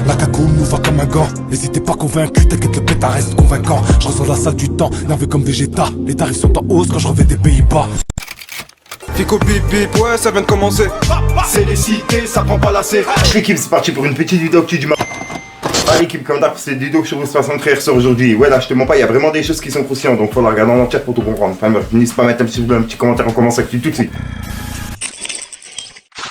La cagoule nous va comme un gant. N'hésitez pas convaincu, t'inquiète le pétard reste convaincant. Je ressens la salle du temps, nerveux comme Vegeta. Les tarifs sont en hausse quand je reviens des Pays-Bas. Fico bip bip, ouais ça vient de commencer. C'est les cités, ça prend pas la C. L'équipe c'est parti pour une petite vidéo actu du matin. Ah l'équipe comme d'hab, c'est des vidéos que je vous 60 frères sur aujourd'hui. Ouais là je te mens pas, il y a vraiment des choses qui sont croustillantes. Donc faut la regarder en entière pour tout comprendre. Enfin bref, n'hésite pas à mettre un petit commentaire, on commence actu tout de suite.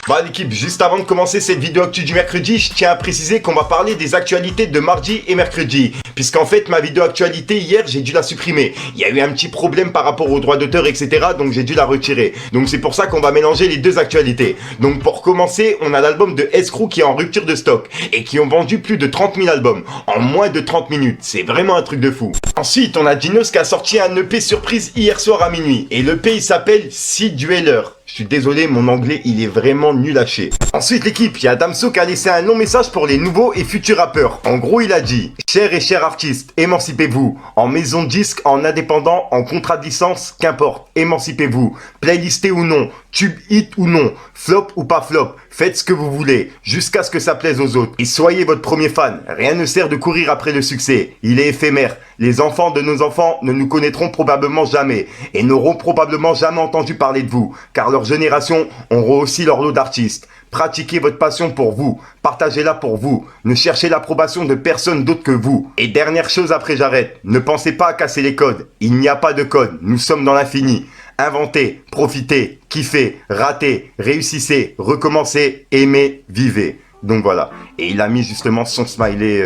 Bah l'équipe, juste avant de commencer cette vidéo actu du mercredi, je tiens à préciser qu'on va parler des actualités de mardi et mercredi. Puisqu'en fait, ma vidéo actualité hier, j'ai dû la supprimer. Il y a eu un petit problème par rapport aux droits d'auteur, etc. Donc j'ai dû la retirer. Donc c'est pour ça qu'on va mélanger les deux actualités. Donc pour commencer, on a l'album de Escrew qui est en rupture de stock. Et qui ont vendu plus de 30 000 albums en moins de 30 minutes. C'est vraiment un truc de fou. Ensuite, on a Dinos qui a sorti un EP surprise hier soir à minuit. Et l'EP il s'appelle Sea Dweller. Je suis désolé, mon anglais, il est vraiment nul à chier. Ensuite, l'équipe, il y a Damso qui a laissé un long message pour les nouveaux et futurs rappeurs. En gros, il a dit « Chers et chers artistes, émancipez-vous. En maison de disque, en indépendant, en contrat de licence, qu'importe, émancipez-vous. Playlisté ou non, tube hit ou non, flop ou pas flop, faites ce que vous voulez, jusqu'à ce que ça plaise aux autres. Et soyez votre premier fan. Rien ne sert de courir après le succès. Il est éphémère. Les enfants de nos enfants ne nous connaîtront probablement jamais et n'auront probablement jamais entendu parler de vous, car leur génération auront aussi leur lot d'artistes. Pratiquez votre passion pour vous, partagez-la pour vous, ne cherchez l'approbation de personne d'autre que vous. Et dernière chose après j'arrête, ne pensez pas à casser les codes, il n'y a pas de code, nous sommes dans l'infini. Inventez, profitez, kiffez, ratez, réussissez, recommencez, aimez, vivez. Donc voilà, et il a mis justement son smiley,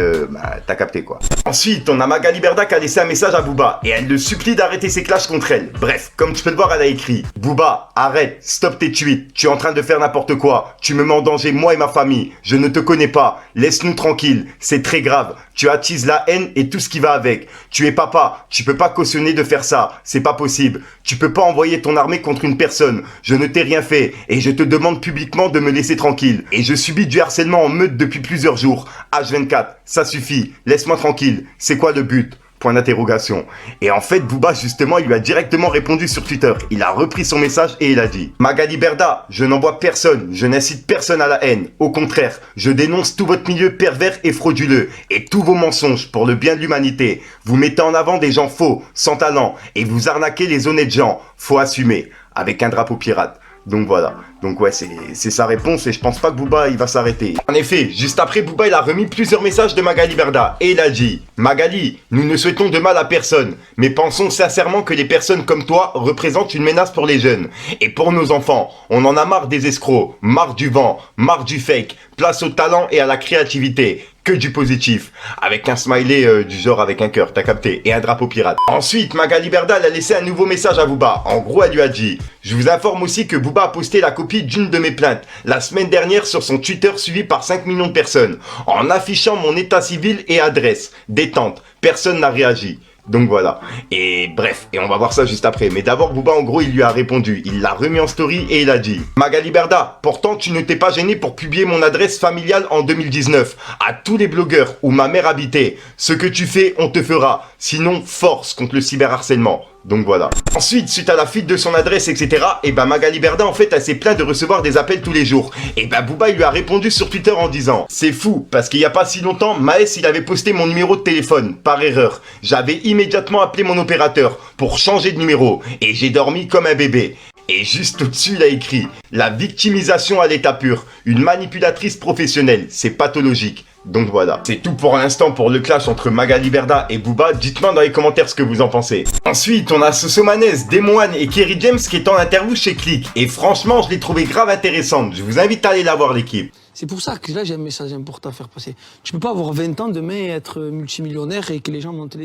t'as capté quoi. Ensuite, on a Magali Berda qui a laissé un message à Booba et elle le supplie d'arrêter ses clashs contre elle. Bref, comme tu peux le voir, elle a écrit « Booba, arrête, stop tes tweets, tu es en train de faire n'importe quoi, tu me mets en danger moi et ma famille, je ne te connais pas, laisse-nous tranquille, c'est très grave, tu attises la haine et tout ce qui va avec. Tu es papa, tu peux pas cautionner de faire ça, c'est pas possible. Tu peux pas envoyer ton armée contre une personne, je ne t'ai rien fait et je te demande publiquement de me laisser tranquille. Et je subis du harcèlement en meute depuis plusieurs jours. H24, ça suffit, laisse-moi tranquille, c'est quoi le but ? Point d'interrogation. Et en fait, Booba, justement, il lui a directement répondu sur Twitter. Il a repris son message et il a dit « Magali Berda, je n'envoie personne, je n'incite personne à la haine. Au contraire, je dénonce tout votre milieu pervers et frauduleux et tous vos mensonges pour le bien de l'humanité. Vous mettez en avant des gens faux, sans talent et vous arnaquez les honnêtes gens. Faut assumer. » Avec un drapeau pirate. Donc voilà, donc ouais c'est sa réponse et je pense pas que Booba il va s'arrêter. En effet, juste après Booba il a remis plusieurs messages de Magali Berda et il a dit « Magali, nous ne souhaitons de mal à personne, mais pensons sincèrement que les personnes comme toi représentent une menace pour les jeunes et pour nos enfants. On en a marre des escrocs, marre du vent, marre du fake, place au talent et à la créativité. Que du positif, avec un smiley du genre avec un cœur, t'as capté, et un drapeau pirate. Ensuite, Magali Berda elle a laissé un nouveau message à Booba. En gros, elle lui a dit « Je vous informe aussi que Booba a posté la copie d'une de mes plaintes la semaine dernière sur son Twitter suivi par 5 millions de personnes, en affichant mon état civil et adresse. Détente, personne n'a réagi. » Donc voilà, et bref, et on va voir ça juste après. Mais d'abord Booba en gros il lui a répondu, il l'a remis en story et il a dit « Magali Berda, pourtant tu ne t'es pas gêné pour publier mon adresse familiale en 2019 à tous les blogueurs où ma mère habitait. Ce que tu fais, on te fera, sinon force contre le cyberharcèlement. » Donc voilà. Ensuite, suite à la fuite de son adresse, etc., et ben Magali Berda, en fait, elle s'est plainte de recevoir des appels tous les jours. Et ben Booba, il lui a répondu sur Twitter en disant « C'est fou, parce qu'il y a pas si longtemps, Maes, il avait posté mon numéro de téléphone, par erreur. J'avais immédiatement appelé mon opérateur pour changer de numéro, et j'ai dormi comme un bébé. » Et juste au-dessus, il a écrit « La victimisation à l'état pur, une manipulatrice professionnelle, c'est pathologique. » Donc voilà, c'est tout pour l'instant pour le clash entre Magali Berda et Booba. Dites-moi dans les commentaires ce que vous en pensez. Ensuite, on a Sosomanes, Demoine et Kerry James qui est en interview chez Click. Et franchement, je l'ai trouvé grave intéressante. Je vous invite à aller la voir l'équipe. C'est pour ça que là, j'ai un message important à faire passer. Tu peux pas avoir 20 ans demain et être multimillionnaire et que les gens vont te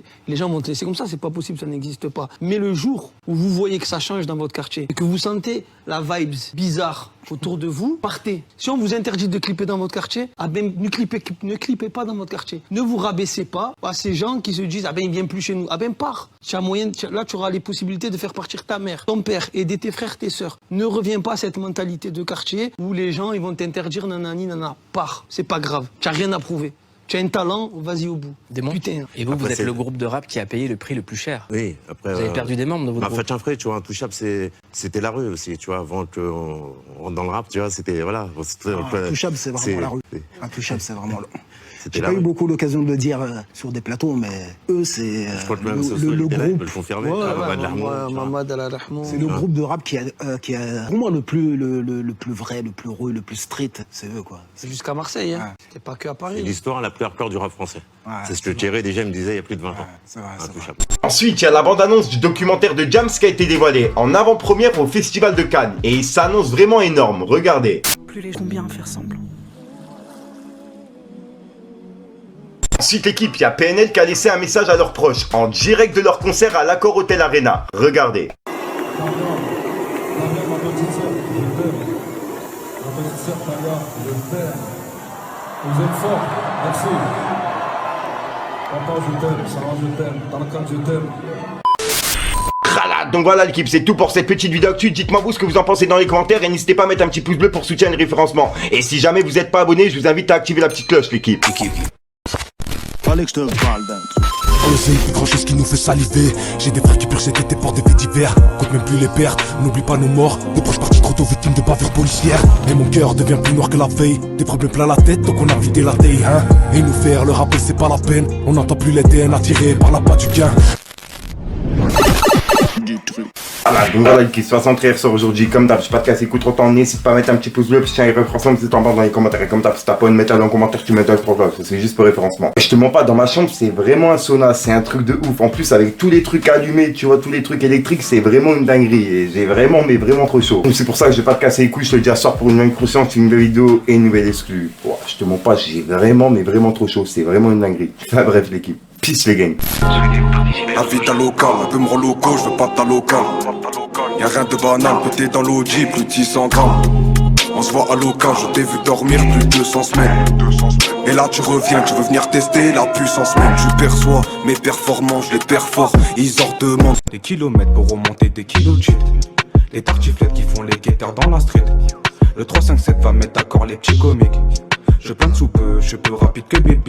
laisser comme ça. C'est pas possible, ça n'existe pas. Mais le jour où vous voyez que ça change dans votre quartier et que vous sentez la vibes bizarre autour de vous, partez. Si on vous interdit de clipper dans votre quartier, ah ben, ne clippez pas dans votre quartier. Ne vous rabaissez pas à ces gens qui se disent « Ah ben, il vient plus chez nous. » Ah ben, pars. Là, tu auras les possibilités de faire partir ta mère, ton père, aider tes frères, tes sœurs. Ne reviens pas à cette mentalité de quartier où les gens ils vont t'interdire nanani nana. Pars. C'est pas grave. Tu n'as rien à prouver. Tu as un talent, vas-y au bout. Des membres. Putain. Et vous, Après, vous êtes le groupe de rap qui a payé le prix le plus cher. Oui, après. Vous avez perdu des membres de votre groupe. Fatchan Frey, tu vois, Intouchable, c'était la rue aussi, tu vois, avant qu'on rentre dans le rap, tu vois, c'était, voilà. Intouchable, c'est vraiment la rue. Intouchable, c'est vraiment le. C'était J'ai la pas eu rue. beaucoup l'occasion de le dire sur des plateaux, mais eux, c'est Je crois que même ce soir, le ils étaient là, ils me groupe. le confirmer. Ouais, Mamad Lahmoud, tu vois. Mamad Al Rahmoud. C'est le groupe de rap qui a pour moi le plus vrai, le plus heureux, le plus street, c'est eux quoi. C'est jusqu'à Marseille, hein. Ouais. C'était pas que à C'est Paris. l'histoire la plus hardcore du rap français. Ouais, C'est ce que Thierry déjà me disait il y a plus de 20 ans. c'est vrai, c'est vrai. Intouchable. Ensuite, il y a la bande-annonce du documentaire de Jams qui a été dévoilée en avant-première au Festival de Cannes. Et il s'annonce vraiment énorme, regardez. Plus les gens bien à faire semblant. Ensuite l'équipe, il y a PNL qui a laissé un message à leurs proches en direct de leur concert à l'Accor Hotel Arena. Regardez. Ma petite sœur, je t'aime. Ma petite sœur Taya, je t'aime. Vous êtes fort, merci. Papa, je t'aime. Sarah, je t'aime. Tarkan, je t'aime. Donc voilà l'équipe, c'est tout pour cette petite vidéo actu. Dites-moi vous ce que vous en pensez dans les commentaires et n'hésitez pas à mettre un petit pouce bleu pour soutenir le référencement. Et si jamais vous n'êtes pas abonné, je vous invite à activer la petite cloche l'équipe. Fallait que je te parle d'un truc. On le sait, il fait grand chose qui nous fait saliver. J'ai des frères qui purent cet été pour des faits divers. Compte même plus les pertes, n'oublie pas nos morts. Des proches partis trop tôt victimes de bavures policières. Et mon cœur devient plus noir que la veille. Des problèmes plein la tête, donc on a vidé la taille, hein. Et nous faire le rappel, c'est pas la peine. On n'entend plus les TN attirés par la patte du gain. Voilà, donc voilà l'équipe, 63 sort aujourd'hui. Comme d'hab, je pas de casser écoute trop de temps. N'hésite pas à mettre un petit pouce bleu. Puis tiens, les référencements, vous êtes en bas dans les commentaires. Et comme d'hab, si t'as pas une méthode en commentaire, tu mets dans le programme. C'est juste pour référencement. Et je te mens pas, dans ma chambre, c'est vraiment un sauna. C'est un truc de ouf. En plus, avec tous les trucs allumés, tu vois, tous les trucs électriques, c'est vraiment une dinguerie. Et j'ai vraiment, mais vraiment trop chaud. Donc c'est pour ça que je vais pas te casser les couilles. Je te le dis à ce soir pour une même conscience, une nouvelle vidéo et une nouvelle exclue. Wow, je te mens pas, j'ai vraiment, mais vraiment trop chaud. C'est vraiment une dinguerie. Enfin bref, l'équipe. Peace les gangs. La vie d'un local, un peu me rend loco, je veux pas de ta local. Y'a rien de banal, pété dans l'OG, plus de 600 grammes. On se voit à local, je t'ai vu dormir plus de 200 semaines. Et là tu reviens, tu veux venir tester la puissance même. Tu perçois mes performances, je les perfore, ils ordemandent des kilomètres pour remonter des kilos de shit. Les tartiflettes qui font les guetteurs dans la street. Le 357 va mettre d'accord les petits comiques. Je plains de soupe, je suis plus rapide que bébé.